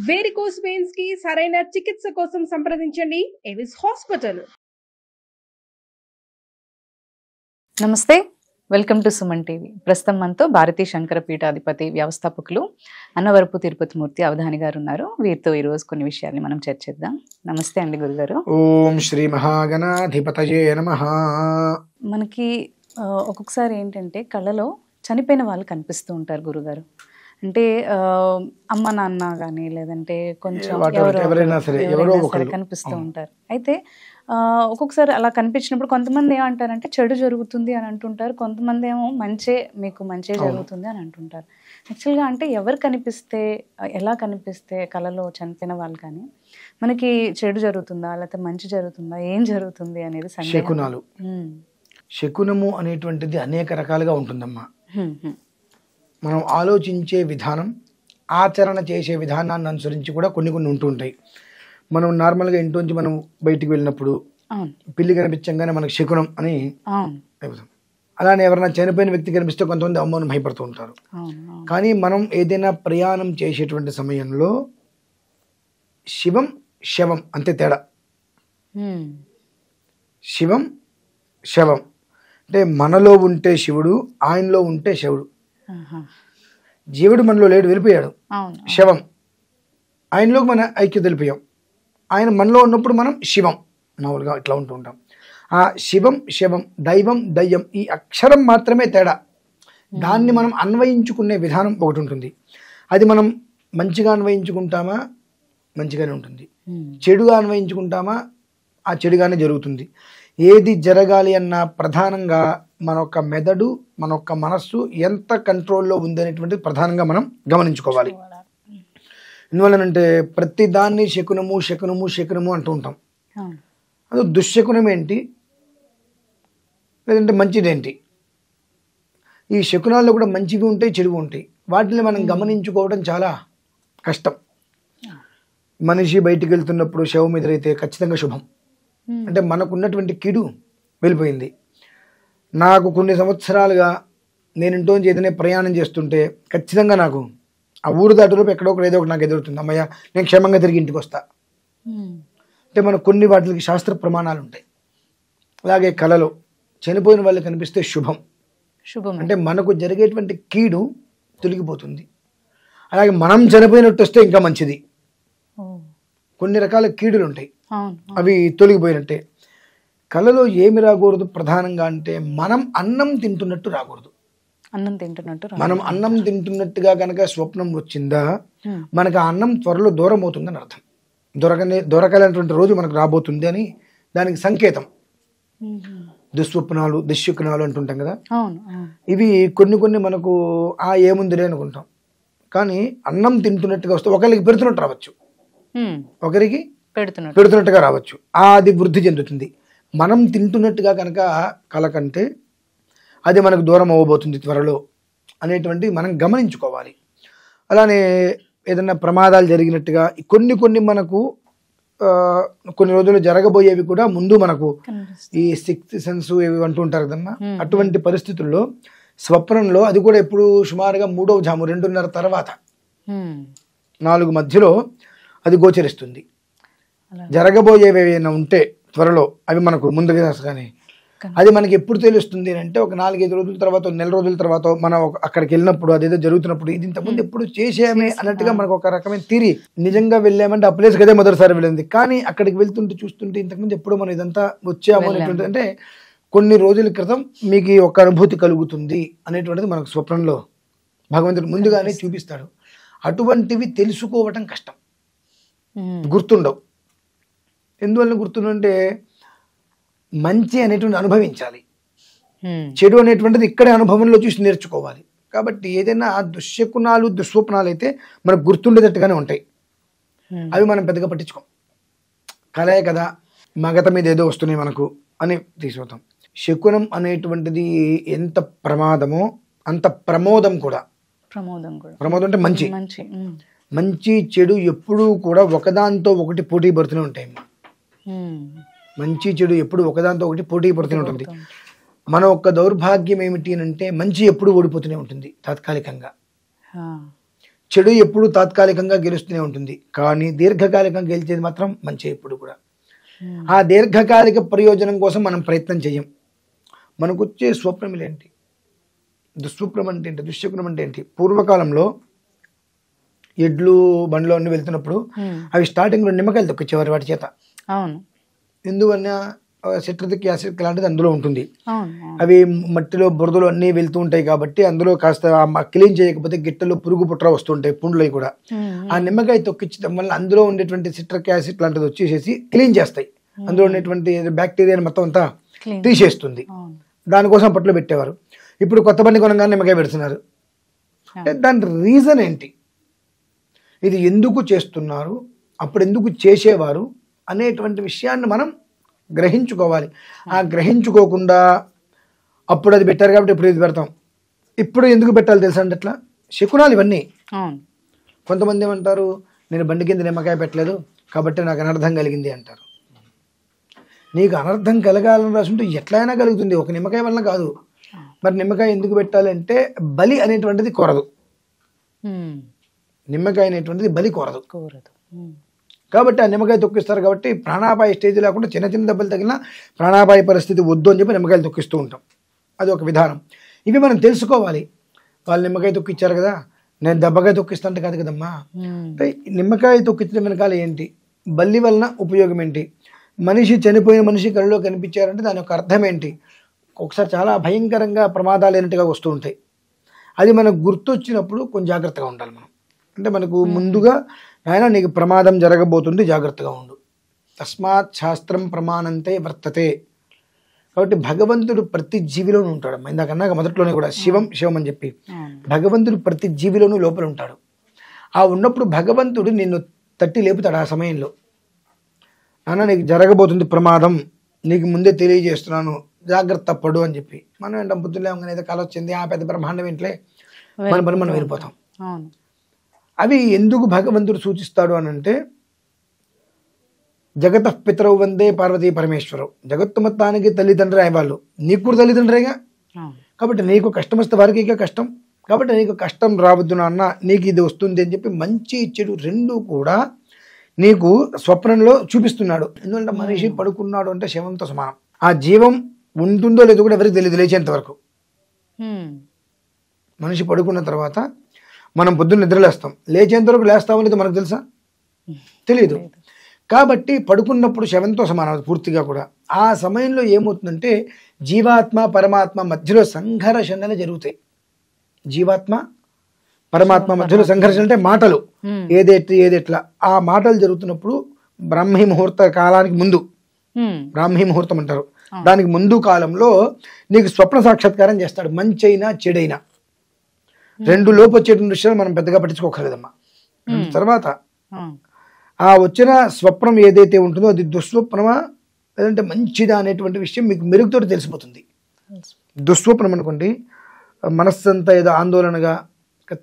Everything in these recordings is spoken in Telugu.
వేరికోస్ వెయిన్స్ కి సరైన చికిత్స కోసం సంప్రదించండి ఎవిస్ హాస్పిటల్. నమస్తే, వెల్కమ్ టు సుమన్ టీవీ. ప్రస్తుతం మనతో భారతీ శంకర పీఠాధిపతి వ్యవస్థాపకులు అన్నవరపు తిరుపతి మూర్తి అవధాని గారు ఉన్నారు. వీరితో ఈరోజు కొన్ని విషయాల్ని మనం చర్చిద్దాం. నమస్తే అండి గురుగారు. ఓం శ్రీ మహాగణాధిపతయే నమః. మనకి ఒక్కొక్కసారి ఏంటంటే కళ్ళలో చనిపోయిన వాళ్ళు కనిపిస్తూ ఉంటారు గురుగారు. అంటే అమ్మ నాన్న కానీ లేదంటే కొంచెం ఎవరైనా సరే కనిపిస్తూ ఉంటారు. అయితే ఒక్కొక్కసారి అలా కనిపించినప్పుడు కొంతమంది ఏమంటారంటే చెడు జరుగుతుంది అని అంటుంటారు, కొంతమంది ఏమో మీకు మంచి జరుగుతుంది అని అంటుంటారు. యాక్చువల్గా అంటే ఎవరు కనిపిస్తే, ఎలా కనిపిస్తే కళలో చనిపోయిన వాళ్ళు కానీ మనకి చెడు జరుగుతుందా లేకపోతే మంచి జరుగుతుందా, ఏం జరుగుతుంది అనేది శకునాలు. శకునము అనేటువంటిది అనేక రకాలుగా ఉంటుందమ్మా. మనం ఆలోచించే విధానం, ఆచరణ చేసే విధానాన్ని అనుసరించి కూడా కొన్ని ఉంటూ ఉంటాయి. మనం నార్మల్గా ఇంటి నుంచి మనం బయటికి వెళ్ళినప్పుడు పిల్లి కనిపించగానే మనకు శకునం అని అయిపోతాం. అలానే ఎవరైనా చనిపోయిన వ్యక్తి కనిపిస్తే కొంతమంది అమ్మను భయపడుతూ ఉంటారు. కానీ మనం ఏదైనా ప్రయాణం చేసేటువంటి సమయంలో శివం శవం అంతే తేడా. శివం శవం అంటే మనలో ఉంటే శివుడు, ఆయనలో ఉంటే శవుడు. జీవుడు మనలో లేడు, వెళ్ళిపోయాడు. శవం ఆయనలోకి మన ఐక్యత వెళ్ళిపోయాం. ఆయన మనలో ఉన్నప్పుడు మనం శివం మామూలుగా ఇట్లా ఉంటూ ఉంటాం. ఆ శివం శవం, దైవం దయ్యం, ఈ అక్షరం మాత్రమే తేడా. దాన్ని మనం అన్వయించుకునే విధానం ఒకటి ఉంటుంది. అది మనం మంచిగా అన్వయించుకుంటామా మంచిగానే ఉంటుంది, చెడుగా అన్వయించుకుంటామా ఆ చెడుగానే జరుగుతుంది. ఏది జరగాలి అన్నా ప్రధానంగా మన యొక్క మెదడు, మన యొక్క మనస్సు ఎంత కంట్రోల్లో ఉందనేటువంటిది ప్రధానంగా మనం గమనించుకోవాలి. ఎందువల్లనంటే ప్రతి దాన్ని శకునము శకునము శకునము అంటూ ఉంటాం. అది దుశ్శకునం ఏంటి లేదంటే మంచిదేంటి? ఈ శకునాల్లో కూడా మంచివి ఉంటాయి, చెడువి ఉంటాయి. వాటిని మనం గమనించుకోవడం చాలా కష్టం. మనిషి బయటికి వెళ్తున్నప్పుడు శవం ఎదురైతే ఖచ్చితంగా శుభం. అంటే మనకున్నటువంటి కీడు వెళ్ళిపోయింది. నాకు కొన్ని సంవత్సరాలుగా నేను ఇంట్లోంచి ఏదైనా ప్రయాణం చేస్తుంటే ఖచ్చితంగా నాకు ఆ ఊరు దాటిలోపు ఎక్కడో ఒకటి ఏదో ఒకటి నాకు ఎదురుతుంది. అమ్మయ్య నేను క్షేమంగా తిరిగి ఇంటికి వస్తా. అంటే మనకు కొన్ని వాటికి శాస్త్ర ప్రమాణాలు ఉంటాయి. అలాగే కళలో చనిపోయిన వాళ్ళు కనిపిస్తే శుభం. అంటే మనకు జరిగేటువంటి కీడు తొలగిపోతుంది. అలాగే మనం చనిపోయినట్టు వస్తే ఇంకా మంచిది. కొన్ని రకాల కీడులు ఉంటాయి, అవి తొలగిపోయినట్టే. కళలో ఏమి రాకూడదు ప్రధానంగా అంటే మనం అన్నం తింటున్నట్టు రాకూడదు. మనం అన్నం తింటున్నట్టుగా కనుక స్వప్నం వచ్చిందా మనకు ఆ అన్నం త్వరలో దూరం అవుతుందని అర్థం. దొరకలేనటువంటి రోజు మనకు రాబోతుంది అని దానికి సంకేతం. దుస్వప్నాలు, దుశ్శకునాలు అంటుంటాం కదా, ఇవి కొన్ని మనకు ఏముందిలే అనుకుంటాం. కానీ అన్నం తింటున్నట్టుగా వస్తే ఒకరికి పెడుతున్నట్టు రావచ్చు, ఒకరికి పెడుతున్నట్టుగా రావచ్చు. అది వృద్ధి చెందుతుంది. మనం తింటున్నట్టుగా కనుక కళ కంటే అది మనకు దూరం అవ్వబోతుంది త్వరలో అనేటువంటి మనం గమనించుకోవాలి. అలానే ఏదైనా ప్రమాదాలు జరిగినట్టుగా కొన్ని మనకు కొన్ని రోజులు జరగబోయేవి కూడా ముందు మనకు ఈ సిక్స్త్ సెన్స్ ఏవి అంటూ ఉంటారు కదమ్మా. అటువంటి పరిస్థితుల్లో స్వప్నంలో అది కూడా ఎప్పుడు సుమారుగా 3వ జాము 2:30 తర్వాత 4 మధ్యలో అది గోచరిస్తుంది. జరగబోయేవి ఏమైనా ఉంటే త్వరలో అవి మనకు ముందుగా కానీ అది మనకి ఎప్పుడు తెలుస్తుంది అంటే ఒక 4-5 రోజుల తర్వాత, నెల రోజుల తర్వాత మనం అక్కడికి వెళ్ళినప్పుడు అదేదో జరుగుతున్నప్పుడు ఇది ఇంతకుముందు ఎప్పుడు చేసామే అన్నట్టుగా మనకు ఒక రకమైన తీరి. నిజంగా వెళ్ళామంటే ఆ ప్లేస్కి అదే మొదటిసారి వెళ్ళింది, కానీ అక్కడికి వెళ్తుంటే చూస్తుంటే ఇంతకుముందు ఎప్పుడు మనం ఇదంతా వచ్చాము అనేటువంటి, అంటే కొన్ని రోజుల క్రితం మీకు ఒక అనుభూతి కలుగుతుంది అనేటువంటిది మనకు స్వప్నంలో భగవంతుడు ముందుగానే చూపిస్తాడు. అటువంటివి తెలుసుకోవటం కష్టం, గుర్తుండవు. ఎందువల్ల గుర్తుండంటే మంచి అనేటువంటి అనుభవించాలి, చెడు అనేటువంటిది ఇక్కడే అనుభవంలో చూసి నేర్చుకోవాలి. కాబట్టి ఏదైనా దుశ్శకునాలు దుస్వప్నాలు అయితే మనకు గుర్తుండేటట్టుగానే ఉంటాయి. అవి మనం పెద్దగా పట్టించుకోం. కలే కదా, మగత మీద ఏదో వస్తున్నాయి మనకు అని తీసుకుపోతాం. శకునం అనేటువంటిది ఎంత ప్రమాదమో అంత ప్రమోదం కూడా. ప్రమోదం అంటే మంచి చెడు ఎప్పుడూ కూడా ఒకదాంతో ఒకటి పోటీ పడుతూనే ఉంటాయి. మంచి చెడు ఎప్పుడు ఒకదాంతో ఒకటి పోటీ పడుతూనే ఉంటుంది. మన యొక్క దౌర్భాగ్యం ఏమిటి అంటే మంచి ఎప్పుడు ఓడిపోతూనే ఉంటుంది తాత్కాలికంగా. చెడు ఎప్పుడు తాత్కాలికంగా గెలుస్తూనే ఉంటుంది, కానీ దీర్ఘకాలికంగా గెలిచేది మాత్రం మంచి ఎప్పుడు కూడా. ఆ దీర్ఘకాలిక ప్రయోజనం కోసం మనం ప్రయత్నం చేయం. మనకు వచ్చే స్వప్నములు ఏంటి, దుస్వప్నం అంటే ఏంటి, దుశ్శకునం అంటే ఏంటి? పూర్వకాలంలో ఎడ్లు బండ్లో అన్ని వెళ్తున్నప్పుడు అవి స్టార్టింగ్లో నిమ్మకాయలు తొక్కిచ్చేవారు వాటి చేత. అవును. ఎందువల్ల సిట్రిక్ యాసిడ్ లాంటిది అందులో ఉంటుంది. అవి మట్టిలో బురదలో అన్నీ వెళ్తూ ఉంటాయి కాబట్టి అందులో కాస్త క్లీన్ చేయకపోతే గిట్టలు పురుగు పుట్ర వస్తుంటాయి, పుండ్లు కూడా. ఆ నిమ్మకాయ తొక్కించడం వల్ల అందులో ఉండేటువంటి సిట్రిక్ యాసిడ్ లాంటిది వచ్చేసేసి క్లీన్ చేస్తాయి, అందులో ఉండేటువంటి బ్యాక్టీరియాని మొత్తం అంతా తీసేస్తుంది. దానికోసం అప్పట్లో పెట్టేవారు. ఇప్పుడు కొత్త బండి కొనగానే నిమ్మకాయ పెడుతున్నారు. దాని రీజన్ ఏంటి, ఇది ఎందుకు చేస్తున్నారు, అప్పుడు ఎందుకు చేసేవారు అనేటువంటి విషయాన్ని మనం గ్రహించుకోవాలి. ఆ గ్రహించుకోకుండా అప్పుడు అది పెట్టారు కాబట్టి ఇప్పుడు ఇది పెడతాం, ఇప్పుడు ఎందుకు పెట్టాలి తెలుసా అంటే అట్లా శకునాలు ఇవన్నీ. కొంతమంది ఏమంటారు, నేను బండి కింద నిమ్మకాయ పెట్టలేదు కాబట్టి నాకు అనర్థం కలిగింది అంటారు. నీకు అనర్థం కలగాలని రాసుంటే ఎట్లయినా కలుగుతుంది, ఒక నిమ్మకాయ వల్ల కాదు. మరి నిమ్మకాయ ఎందుకు పెట్టాలి అంటే బలి అనేటువంటిది కోరదు, నిమ్మకాయ అనేటువంటిది బలి కోరదు. కాబట్టి ఆ నిమ్మకాయ తొక్కిస్తారు కాబట్టి ప్రాణాపాయ స్టేజ్ లేకుండా చిన్న చిన్న దెబ్బలు తగిలినా ప్రాణాపాయ పరిస్థితి వద్దు అని చెప్పి నిమ్మకాయలు తొక్కిస్తూ ఉంటాం. అది ఒక విధానం. ఇవి మనం తెలుసుకోవాలి. వాళ్ళు నిమ్మకాయ తొక్కిచ్చారు కదా, నేను దెబ్బకాయ తొక్కిస్తాంటే కాదు కదమ్మా. అంటే నిమ్మకాయ తొక్కించడం వెనకాల ఏంటి, బల్లి వలన ఉపయోగం ఏంటి, మనిషి చనిపోయిన మనిషి కళ్ళలో కనిపించారంటే దాని యొక్క అర్థం ఏంటి, ఒకసారి చాలా భయంకరంగా ప్రమాదాలు అయినట్టుగా వస్తూ ఉంటాయి. అది మనకు గుర్తొచ్చినప్పుడు కొంచెం జాగ్రత్తగా ఉండాలి మనం. అంటే మనకు ముందుగా ఆయన నీకు ప్రమాదం జరగబోతుంది, జాగ్రత్తగా ఉండు. తస్మాత్ శాస్త్రం ప్రమాణంతే వర్తతే. కాబట్టి భగవంతుడు ప్రతి జీవిలోనూ ఉంటాడు. ఇందాకన్నాక మొదట్లోనే కూడా శివం శివం అని చెప్పి భగవంతుడు ప్రతి జీవిలోనూ లోపల ఉంటాడు. ఆ ఉన్నప్పుడు భగవంతుడు నిన్ను తట్టి లేపుతాడు. ఆ సమయంలో నాన్న నీకు జరగబోతుంది ప్రమాదం, నీకు ముందే తెలియజేస్తున్నాను, జాగ్రత్త పడు అని చెప్పి. మనం ఏంటం పొద్దులేమని ఏదో కళ వచ్చింది, ఆ పెద్ద బ్రహ్మాండం ఏంట్లే, మన పని మనం వెళ్ళిపోతాం. అవి ఎందుకు భగవంతుడు సూచిస్తాడు అని అంటే, జగత పితరౌ వందే పార్వతీ పరమేశ్వరవు. జగత్తు మొత్తానికి తల్లిదండ్రి అయ్యేవాళ్ళు, నీకు కూడా తల్లిదండ్రిగా. కాబట్టి నీకు కష్టం వస్తే వారికి ఇక కష్టం, కాబట్టి నీకు కష్టం రావద్దు నాన్న, నీకు ఇది వస్తుంది అని చెప్పి మంచి చెడు రెండు కూడా నీకు స్వప్నంలో చూపిస్తున్నాడు. ఎందుకంటే మనిషి పడుకున్నాడు అంటే శవంతో సమానం. ఆ జీవం ఉంటుందో లేదో కూడా ఎవరికి తెలియదు లేచేంత వరకు. మనిషి పడుకున్న తర్వాత మనం పొద్దున్న నిద్రలేస్తాం, లేచేంత వరకు లేస్తామో లేదో మనకు తెలుసా, తెలియదు. కాబట్టి పడుకున్నప్పుడు శవంతో సమానం పూర్తిగా కూడా. ఆ సమయంలో ఏమవుతుందంటే జీవాత్మ పరమాత్మ మధ్యలో సంఘర్షణలు జరుగుతాయి. జీవాత్మ పరమాత్మ మధ్యలో సంఘర్షణ అంటే మాటలు, ఏదెట్లా ఆ మాటలు జరుగుతున్నప్పుడు బ్రాహ్మీ ముహూర్త కాలానికి ముందు, బ్రాహ్మీ ముహూర్తం అంటారు, దానికి ముందు కాలంలో నీకు స్వప్న సాక్షాత్కారం చేస్తాడు. మంచి అయినా చెడైనా రెండు లోపు వచ్చేటువంటి విషయాలు మనం పెద్దగా పట్టించుకోకర్లేదమ్మా. తర్వాత ఆ వచ్చిన స్వప్నం ఏదైతే ఉంటుందో అది దుస్వప్నమా లేదంటే మంచిదా అనేటువంటి విషయం మీకు మెరుగుతో తెలిసిపోతుంది. దుస్వప్నం అనుకోండి, మనస్సంతా ఏదో ఆందోళనగా,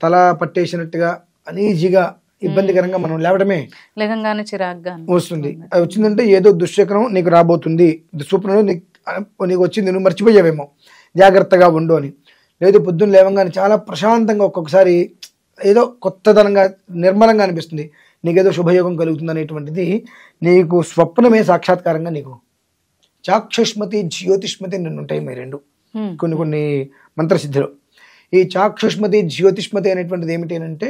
తల పట్టేసినట్టుగా, అనీజీగా, ఇబ్బందికరంగా మనం లేవడమే వస్తుంది. అది వచ్చిందంటే ఏదో దుశ్శకనం నీకు రాబోతుంది, దుస్వప్నంలో నీకు వచ్చింది, నువ్వు మర్చిపోయావేమో, జాగ్రత్తగా ఉండు అని. లేదు పొద్దున్న లేవంగానే చాలా ప్రశాంతంగా, ఒక్కొక్కసారి ఏదో కొత్తదనంగా నిర్మలంగా అనిపిస్తుంది, నీకేదో శుభయోగం కలుగుతుంది అనేటువంటిది నీకు స్వప్నమే సాక్షాత్కారంగా. నీకు చాక్షుష్మతి జ్యోతిష్మతి అని ఉంటాయి మీ రెండు కొన్ని మంత్రసిద్ధిలో. ఈ చాక్షుష్మతి జ్యోతిష్మతి అనేటువంటిది ఏమిటి అంటే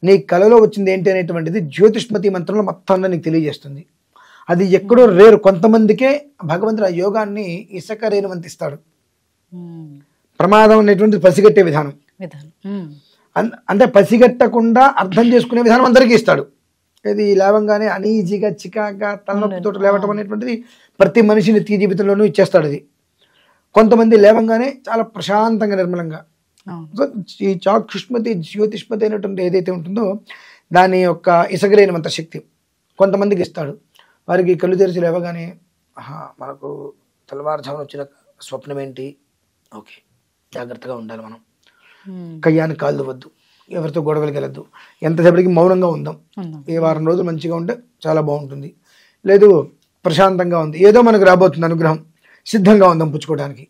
నీ కళలో వచ్చింది ఏంటి అనేటువంటిది జ్యోతిష్మతి మంత్రంలో మొత్తంగా నీకు తెలియజేస్తుంది. అది ఎక్కడో రేరు, కొంతమందికే భగవంతుడు ఆ యోగాన్ని ఇసుక రేణువంతిస్తాడు. ప్రమాదం అనేటువంటిది పసిగట్టే విధానం, అంటే పసిగట్టకుండా అర్థం చేసుకునే విధానం అందరికీ ఇస్తాడు. ఇది లేవంగానే అనీజీగా చికాగా తలనొప్పితో లేవటం అనేటువంటిది ప్రతి మనిషి నిత్య జీవితంలోనూ ఇచ్చేస్తాడు. ఇది కొంతమంది లేవంగానే చాలా ప్రశాంతంగా నిర్మలంగా. ఈ చాక్షుష్మతి జ్యోతిష్మతి అయినటువంటి ఏదైతే ఉంటుందో దాని యొక్క ఇసగలేనంత శక్తి కొంతమందికి ఇస్తాడు. వారికి కళ్ళు తెరిచి లేవగానే మనకు తెల్లవారుజామున వచ్చిన స్వప్నం ఏంటి, ఓకే జాగ్రత్తగా ఉండాలి, మనం కయ్యాన్ని కాళ్ళు వద్దు, ఎవరితో గొడవలకి వెళ్ళద్దు, ఎంతసేపటికి మౌనంగా ఉందాం, ఏ వారం రోజులు మంచిగా ఉంటే చాలా బాగుంటుంది. లేదు ప్రశాంతంగా ఉంది, ఏదో మనకు రాబోతుంది అనుగ్రహం, సిద్ధంగా ఉందాం పుచ్చుకోవడానికి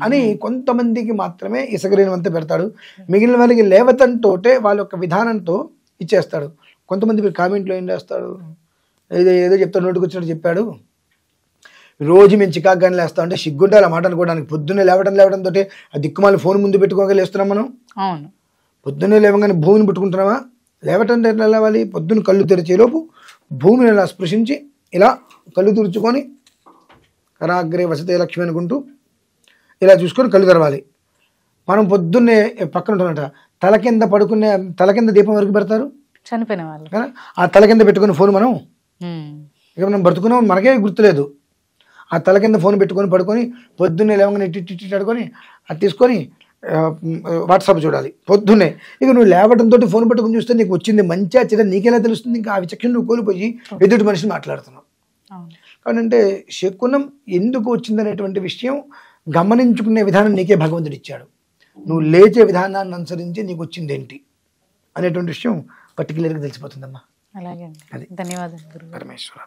అని కొంతమందికి మాత్రమే ఇసగలేనంత పెడతాడు. మిగిలిన వాళ్ళకి లేవతంతోటే వాళ్ళ యొక్క విధానంతో ఇచ్చేస్తాడు. కొంతమంది మీరు కామెంట్లో ఏం చేస్తాడు, ఏదో ఏదో చెప్తాడు, నోటికి వచ్చినట్టు చెప్పాడు, రోజు మేము చికాకుగానే లేస్తాం అంటే సిగ్గుంటే అలా మాట అనుకోవడానికి. పొద్దున్నే లేవడంతో ఆ దిక్కుమాలి ఫోన్ ముందు పెట్టుకోగా లేస్తున్నాం మనం. అవును. పొద్దున్నే లేవగానే భూమిని పెట్టుకుంటున్నామా? లేవటంటే ఎట్లా లేవాలి? పొద్దున్న కళ్ళు తెరిచేలోపు భూమిని ఇలా స్పృశించి ఇలా కళ్ళు తుడుచుకొని కరాగ్రే వసతే లక్ష్మి అనుకుంటూ ఇలా చూసుకొని కళ్ళు తెరవాలి. మనం పొద్దున్నే పక్కన ఉంటున్నట తల కింద దీపం వరకు పెడతారు చనిపోయిన వాళ్ళు కదా, ఆ తల కింద పెట్టుకుని ఫోన్ మనం ఇక మనం బ్రతుకున్నాం మనకే గుర్తులేదు. ఆ తల కింద ఫోన్ పెట్టుకొని పడుకొని పొద్దున్నే లేవగానే ఇట్టి అడుకొని అది తీసుకొని వాట్సాప్ చూడాలి పొద్దున్నే. ఇక నువ్వు లేవడంతో ఫోన్ పట్టుకొని చూస్తే నీకు వచ్చింది మంచిగా చెడ్డ నీకెలా తెలుస్తుంది? ఇంకా ఆ విచక్షణ నువ్వు కోల్పోయి ఎదుటి మనిషిని మాట్లాడుతున్నావు. కాబట్టి శకునం ఎందుకు వచ్చిందనేటువంటి విషయం గమనించుకునే విధానం నీకే భగవంతుడు ఇచ్చాడు. నువ్వు లేచే విధానాన్ని అనుసరించి నీకు వచ్చింది ఏంటి అనేటువంటి విషయం పర్టికులర్గా తెలిసిపోతుందమ్మా. అలాగే, ధన్యవాదాలు గురుగారు. పరమేశ్వర.